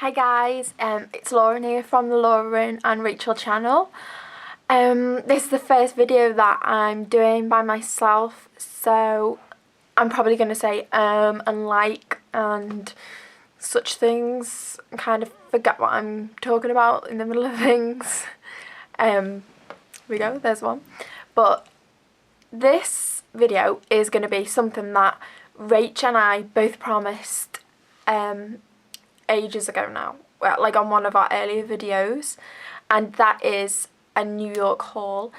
Hi guys, it's Lauren here from the Lauren and Rachel channel. This is the first video that I'm doing by myself, so I'm probably going to say and like and such things and kind of forget what I'm talking about in the middle of things. Here we go, there's one. But this video is going to be something that Rach and I both promised ages ago now, well, like on one of our earlier videos, and that is a New York haul.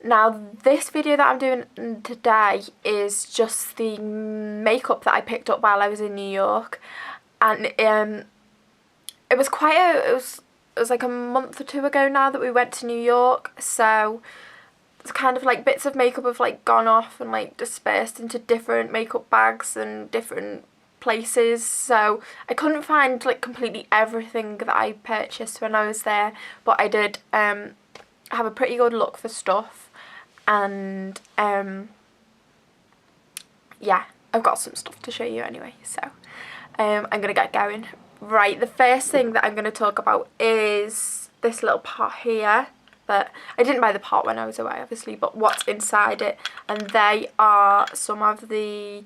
Now this video that I'm doing today is just the makeup that I picked up while I was in New York, and it was quite it was like a month or two ago now that we went to New York, so it's kind of like bits of makeup have like gone off and like dispersed into different makeup bags and different places, so I couldn't find like completely everything that I purchased when I was there, but I did have a pretty good look for stuff, and yeah, I've got some stuff to show you anyway, so I'm gonna get going. Right, the first thing that I'm going to talk about is this little pot here, that I didn't buy the pot when I was away obviously, but what's inside it, and they are some of the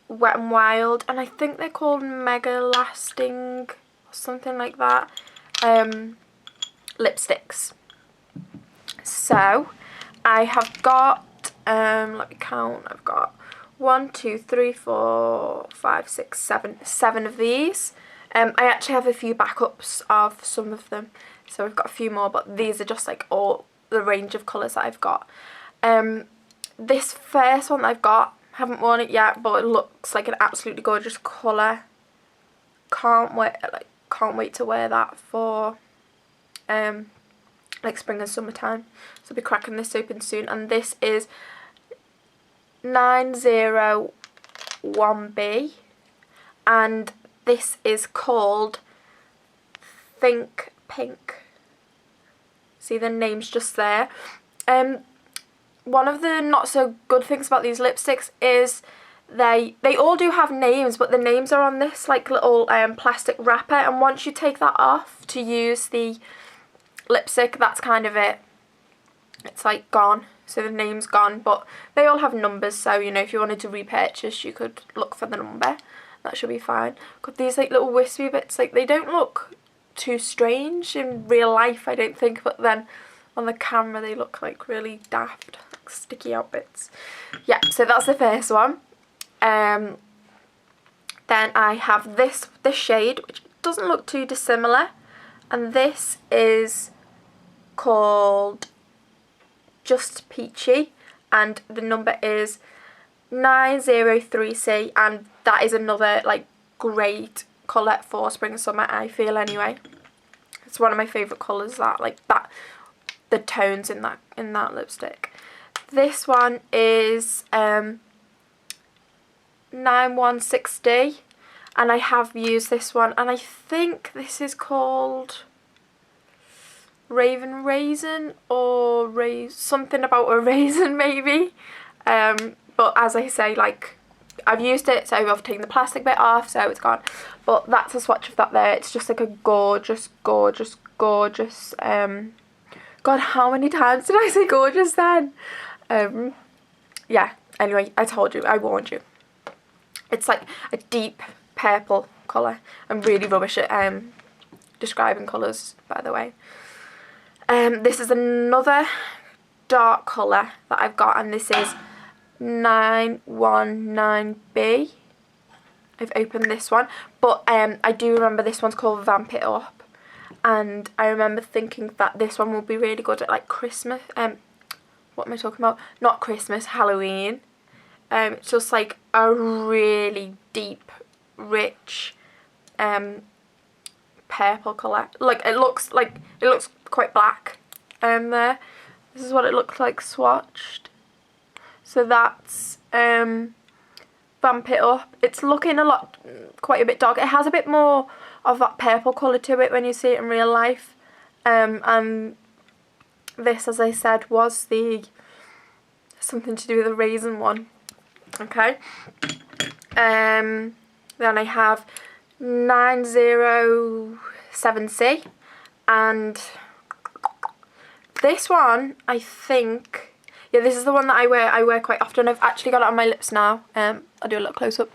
Wet n Wild, and I think they're called Mega Lasting or something like that, lipsticks. So I have got let me count, I've got 1, 2, 3, 4, 5, 6, 7 of these. I actually have a few backups of some of them, so I've got a few more, but these are just like all the range of colours that I've got. This first one that I've got, haven't worn it yet, but it looks like an absolutely gorgeous colour. Can't wait to wear that for like spring and summertime. So I'll be cracking this open soon, and this is 901B, and this is called Think Pink. See the name's just there. One of the not so good things about these lipsticks is they all do have names, but the names are on this like little plastic wrapper, and once you take that off to use the lipstick, that's kind of it. It's like gone, so the name's gone, but they all have numbers, so you know, if you wanted to repurchase you could look for the number. That should be fine. Got these like little wispy bits, like they don't look too strange in real life I don't think, but then on the camera they look like really daft, like sticky out bits. Yeah, so that's the first one. Then I have this shade, which doesn't look too dissimilar, and this is called Just Peachy, and the number is 903C, and that is another like great colour for spring and summer, I feel anyway. It's one of my favourite colours, the tones in that lipstick. This one is 916D, and I have used this one, and I think this is called Raven Raisin or something about a raisin maybe, but as I say, like I've used it, so I've taken the plastic bit off, so it's gone, but that's a swatch of that there. It's just like a gorgeous God, how many times did I say gorgeous then? Yeah, anyway, I told you, I warned you. It's like a deep purple colour. I'm really rubbish at describing colours, by the way. This is another dark colour that I've got, and this is 919B. I've opened this one, but I do remember this one's called Vamp It Up, and I remember thinking that this one would be really good at like Christmas, what am I talking about? Not Christmas, Halloween. It's just like a really deep, rich purple colour. Like it looks quite black there. This is what it looks like swatched. So that's Vamp It Up. It's looking quite a bit dark. It has a bit more of that purple colour to it when you see it in real life. And this, as I said, was something to do with the raisin one. Okay. Then I have 907C, and this one, I think, yeah, this is the one that I wear quite often. I've actually got it on my lips now. I'll do a little close up.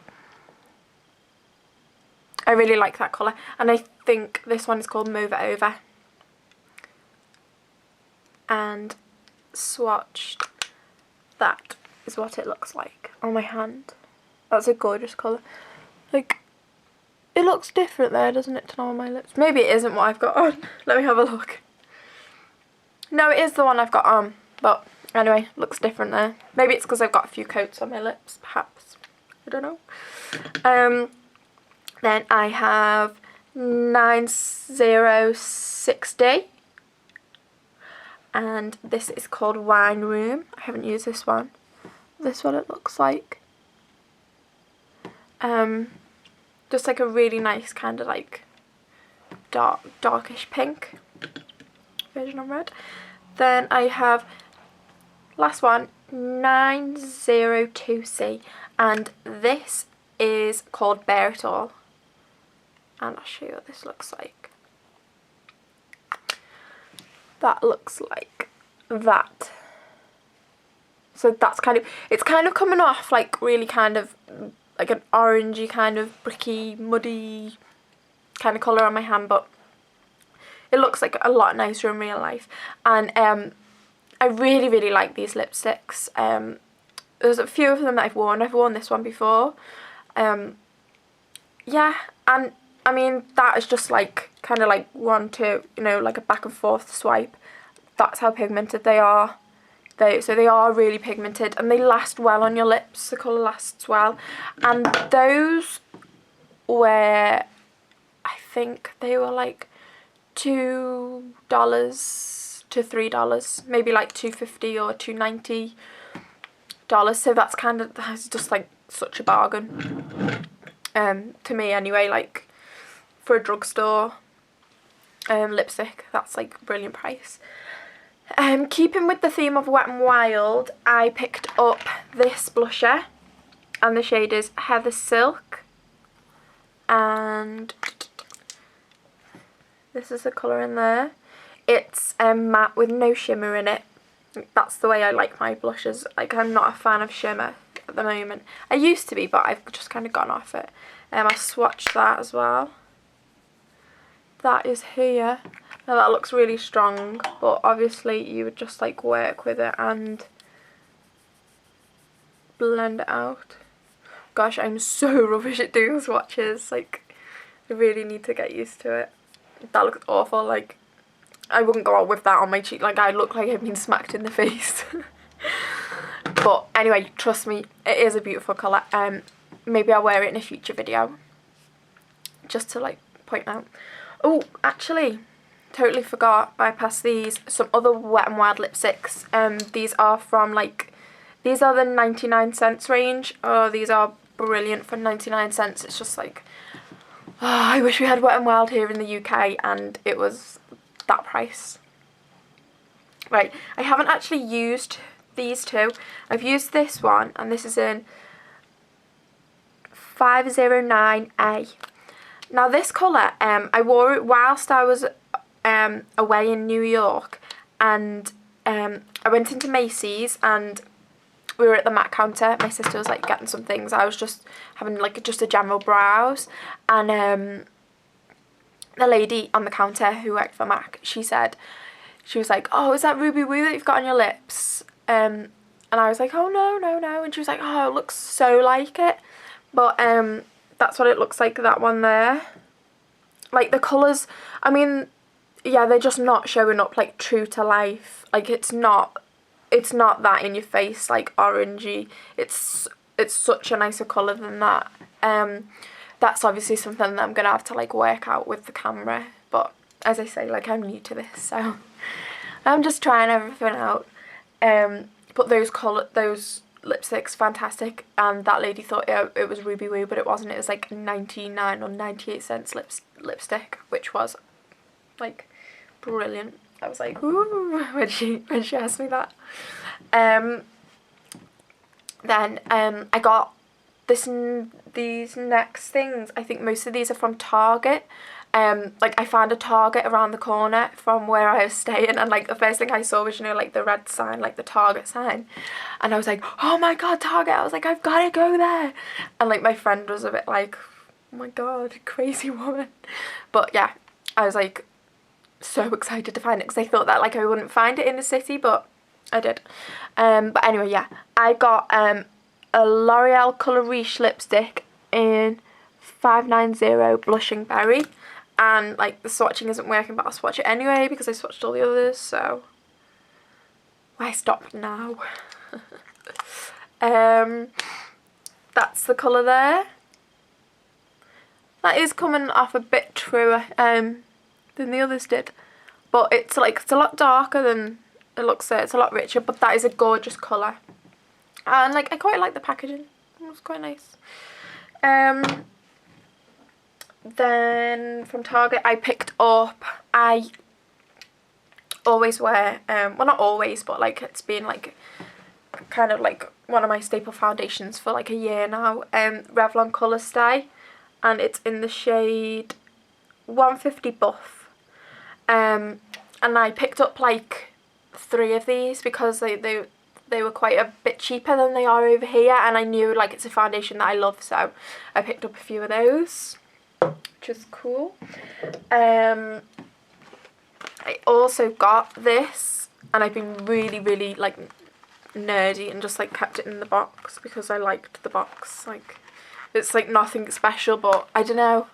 I really like that colour, and I think this one is called Move It Over. And swatched, that is what it looks like on my hand. That's a gorgeous colour. Like, it looks different there, doesn't it, to on my lips? Maybe it isn't what I've got on. Let me have a look. No, it is the one I've got on, but anyway, looks different there. Maybe it's because I've got a few coats on my lips, perhaps. I don't know. Then I have 906D, and this is called Wine Room. I haven't used this one. This one it looks like. Just like a really nice kind of like darkish pink version of red. Then I have, last one, 902C, and this is called Bare It All. And I'll show you what this looks like. That looks like that. So that's kind of, it's kind of coming off like really kind of like an orangey kind of bricky, muddy kind of colour on my hand, but it looks like a lot nicer in real life. And I really, really like these lipsticks. There's a few of them that I've worn. I've worn this one before. Yeah, and I mean, that is just like kind of like one, two, you know, like a back and forth swipe. That's how pigmented they are. So they are really pigmented, and they last well on your lips. The colour lasts well. And those were, I think they were like $2 to $3, maybe like $2.50 or $2.90. So that's just like such a bargain. To me anyway, like for a drugstore lipstick, that's like a brilliant price. Keeping with the theme of Wet n Wild, I picked up this blusher, and the shade is Heather Silk, and this is the colour in there. It's matte with no shimmer in it. That's the way I like my blushes. Like, I'm not a fan of shimmer at the moment. I used to be, but I've just kind of gone off it. I swatched that as well. That is here. Now that looks really strong, but obviously you would just like work with it and blend it out. Gosh, I'm so rubbish at doing swatches. Like, I really need to get used to it. That looks awful. Like, I wouldn't go out with that on my cheek. Like, I look like I've been smacked in the face. But anyway, trust me, it is a beautiful colour. Maybe I'll wear it in a future video, just to like point out. Oh, actually, totally forgot, bypassed these, some other Wet n Wild lipsticks. These are from like, these are the 99cents range. Oh, these are brilliant for 99 cents. It's just like, oh, I wish we had Wet n Wild here in the UK and it was that price. Right, I haven't actually used these two. I've used this one, and this is in 509A. Now this colour, I wore it whilst I was away in New York, and I went into Macy's and we were at the MAC counter. My sister was like getting some things. I was just having like just a general browse, and the lady on the counter who worked for MAC, she was like, oh, is that Ruby Woo that you've got on your lips? And I was like, oh no, and she was like, oh, it looks so like it. But that's what it looks like, that one there. Like the colours, I mean, yeah, they're just not showing up like true to life. Like it's not that in your face, like orangey. It's such a nicer colour than that. That's obviously something that I'm gonna have to like work out with the camera, but as I say, like I'm new to this, so I'm just trying everything out. But those lipsticks, fantastic, and that lady thought it was Ruby Woo, but it wasn't. It was like 99 or 98 cents lipstick, which was like brilliant. I was like, ooh, when she asked me that. Then I got these next things, I think most of these are from Target. Like, I found a Target around the corner from where I was staying, and like the first thing I saw was, you know, like the red sign, like the Target sign, and I was like, oh my god, Target. I was like, I've got to go there. And like my friend was a bit like, oh my god, crazy woman. But yeah, I was like so excited to find it, because I thought that like I wouldn't find it in the city, but I did. But anyway, yeah, I got a L'Oreal Colour Riche lipstick in 590 Blushing Berry. And like the swatching isn't working, but I'll swatch it anyway because I swatched all the others, so why stop now? That's the colour there. That is coming off a bit truer than the others did, but it's like, it's a lot darker than it looks there. It's a lot richer, but that is a gorgeous colour, and like I quite like the packaging. It was quite nice. Then from Target I picked up, I always wear, well not always, but like it's been like kind of like one of my staple foundations for like a year now, Revlon Colour Stay, and it's in the shade 150 Buff. And I picked up like 3 of these because they were quite a bit cheaper than they are over here, and I knew like it's a foundation that I love, so I picked up a few of those, which is cool. I also got this, and I've been really like nerdy and just like kept it in the box because I liked the box. Like, it's like nothing special, but I don't know.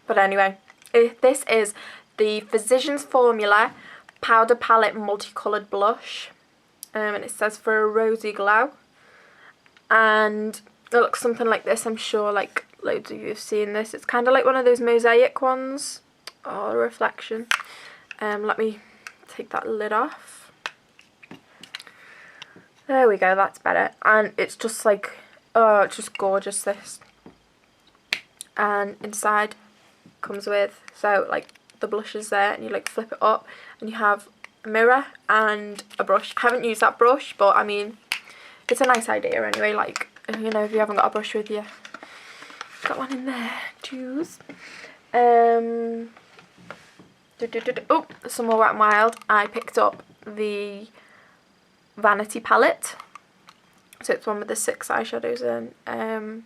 But anyway, this is the Physicians Formula Powder Palette Multicoloured Blush, and it says for a rosy glow, and it looks something like this. I'm sure like loads of you have seen this. It's kind of like one of those mosaic ones. Oh, the reflection. Let me take that lid off. There we go, that's better. And it's just like, oh, it's just gorgeous, this. And inside comes with, so like the blush is there, and you like flip it up and you have a mirror and a brush. I haven't used that brush, but I mean, it's a nice idea anyway. Like, you know, if you haven't got a brush with you, got one in there, choose. Oh, some more Wet n Wild. I picked up the Vanity palette, so it's one with the 6 eyeshadows in.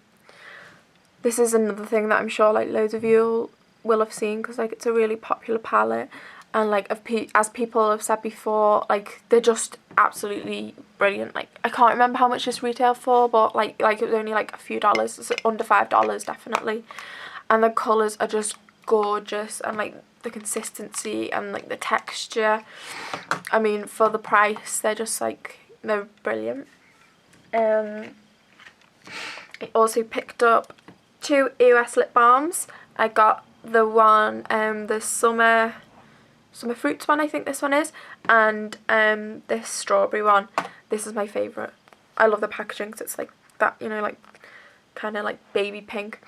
This is another thing that I'm sure like loads of you will have seen, because like it's a really popular palette, and like as people have said before, like they're just absolutely brilliant. Like, I can't remember how much this retailed for, but like it was only like a few dollars. It's under $5 definitely, and the colours are just gorgeous, and like the consistency and like the texture, I mean, for the price they're just like, they're brilliant. I also picked up 2 EOS lip balms. I got the one, the summer fruits one, I think this one is, and this strawberry one. This is my favourite. I love the packaging because it's like that, you know, like kind of like baby pink,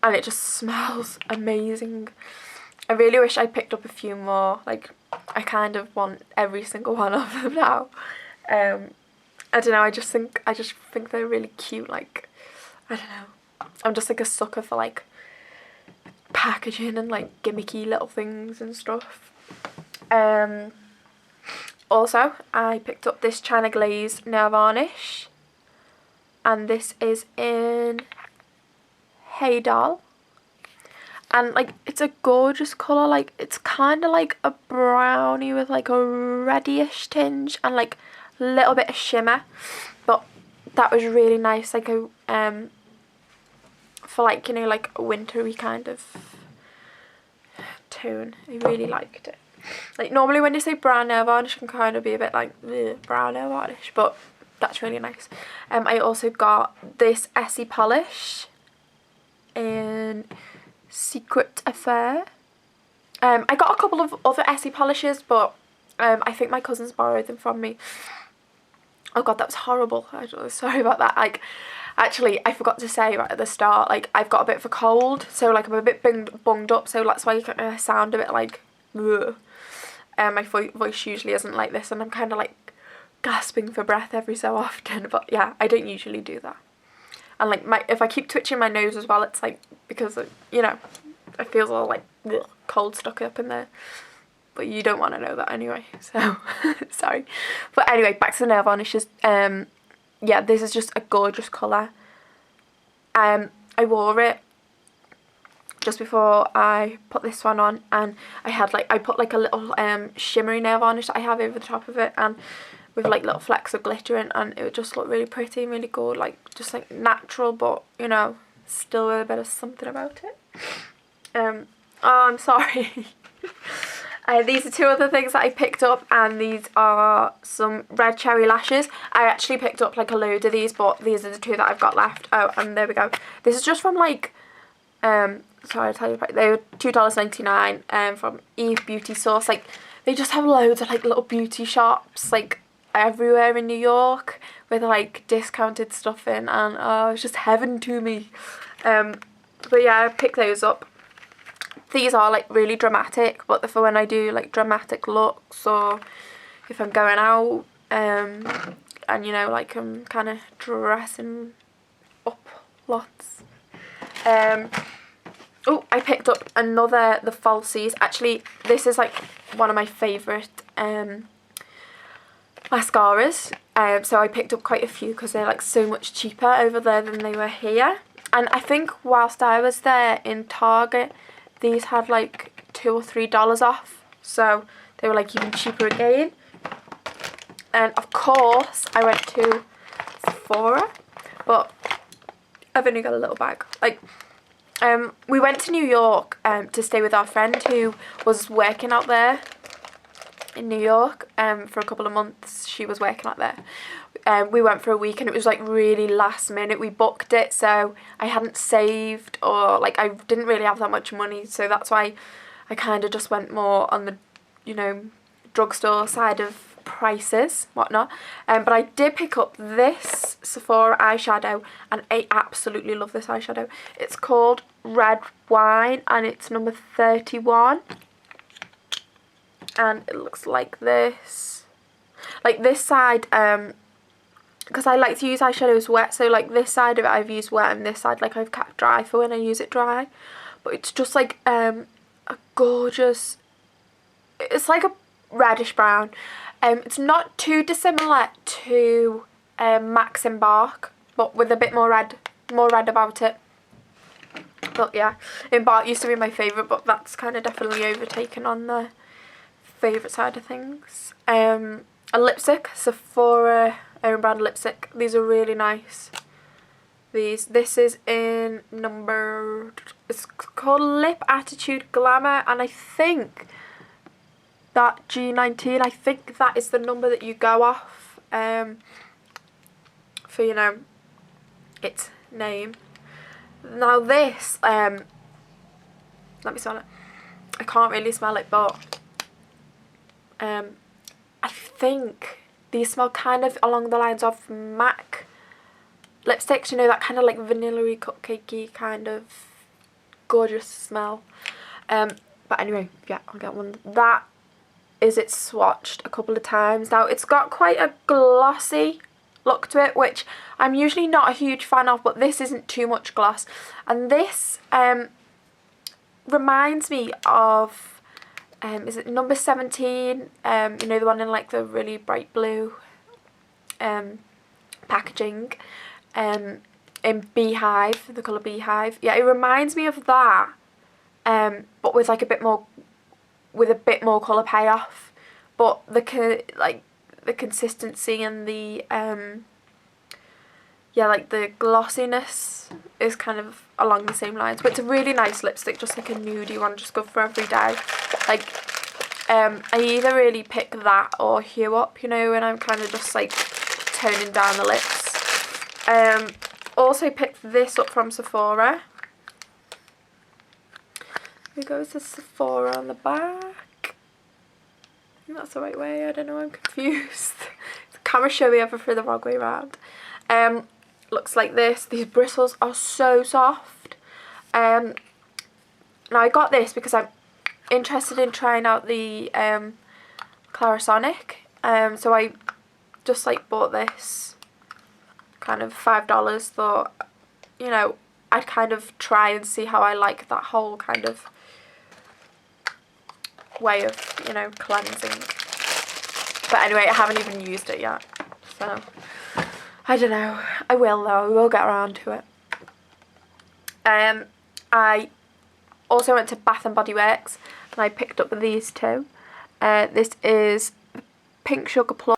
and it just smells amazing. I really wish I picked up a few more. Like, I kind of want every single one of them now. I don't know, I just think they're really cute. Like, I don't know, I'm just like a sucker for like packaging and like gimmicky little things and stuff. Also, I picked up this China Glaze nail varnish, and this is in Hey Doll, and like it's a gorgeous colour. Like, it's kind of like a brownie with like a reddyish tinge and like a little bit of shimmer, but that was really nice. Like a for like, you know, like a wintry kind of tone. I really liked it. Like, normally when you say brown nail varnish, can kind of be a bit like brown nail varnish, but that's really nice. I also got this Essie polish in Secret Affair. I got a couple of other Essie polishes, but I think my cousins borrowed them from me. Oh god, that was horrible. I'm sorry about that. Like, actually, I forgot to say right at the start, like, I've got a bit of a cold, so like I'm a bit bunged up, so that's why I sound a bit like ugh. My voice usually isn't like this, and I'm kind of like gasping for breath every so often, but yeah, I don't usually do that. And like if I keep twitching my nose as well, it's like because you know, it feels all like cold stuck up in there. But you don't want to know that anyway, so sorry. But anyway, back to the nail varnishes. Yeah, this is just a gorgeous colour. I wore it just before I put this one on, and I put like a little shimmery nail varnish that I have over the top of it, and with like little flecks of glitter in, and it would just look really pretty and really good, like just like natural, but you know, still with a bit of something about it. Oh, I'm sorry. These are two other things that I picked up, and these are some red cherry lashes. I actually picked up like a load of these, but these are the two that I've got left. Oh, and there we go. This is just from like, sorry, I'll tell you, they were $2.99 from NYC Beauty Source. Like, they just have loads of like little beauty shops like everywhere in New York with like discounted stuff in, and oh, it's just heaven to me. But yeah, I picked those up. These are like really dramatic, but they're for when I do like dramatic looks, or if I'm going out and you know, like I'm kind of dressing up lots. Oh, I picked up the falsies. Actually, this is like one of my favourite mascaras. So I picked up quite a few because they're like so much cheaper over there than they were here. And I think whilst I was there in Target, these had like $2 or $3 off, so they were like even cheaper again. And of course I went to Sephora, but I've only got a little bag. Like, we went to New York to stay with our friend who was working out there in New York for a couple of months. She was working out there. We went for a week, and it was like really last minute. We booked it, so I hadn't saved, or like I didn't really have that much money, so that's why I kind of just went more on the, you know, drugstore side of prices, whatnot. But I did pick up this Sephora eyeshadow, and I absolutely love this eyeshadow. It's called Red Wine, and it's number 31, and it looks like this. Like this side, because I like to use eyeshadows wet, so like this side of it I've used wet, and this side like I've kept dry for when I use it dry. But it's just like a gorgeous, it's like a reddish brown. It's not too dissimilar to Max Embark, but with a bit more red about it. But yeah, Embark used to be my favourite, but that's kind of definitely overtaken on the favourite side of things. A lipstick, Sephora own brand lipstick. These are really nice. This is in number, it's called Lip Attitude Glamour, and I think that G19, I think that is the number that you go off for, you know, its name. Now this, let me smell it. I can't really smell it, but I think these smell kind of along the lines of MAC lipsticks, you know, that kind of like vanilla-y, cupcakey kind of gorgeous smell. But anyway, yeah, I'll get one. That is it swatched a couple of times. Now, it's got quite a glossy look to it, which I'm usually not a huge fan of, but this isn't too much gloss. And this reminds me of, is it number 17? You know, the one in like the really bright blue packaging, in Beehive, the colour Beehive. Yeah, it reminds me of that, but with like a bit more colour payoff. But the consistency and the yeah, like the glossiness is kind of along the same lines. But it's a really nice lipstick, just like a nudie one, just good for every day. Like, I either really pick that or Hue Up, you know, when I'm kind of just like toning down the lips. Also picked this up from Sephora. Here goes the Sephora on the back. I think that's the right way, I don't know, I'm confused. The camera showed me ever through the wrong way around. Looks like this. These bristles are so soft. Now I got this because I'm interested in trying out the Clarisonic. So I just like bought this, kind of $5, thought, you know, I'd kind of try and see how I like that whole kind of way of, you know, cleansing. But anyway, I haven't even used it yet, so I don't know. I will though, I will get around to it. I also went to Bath and Body Works and I picked up these two. This is Pink Sugar Plum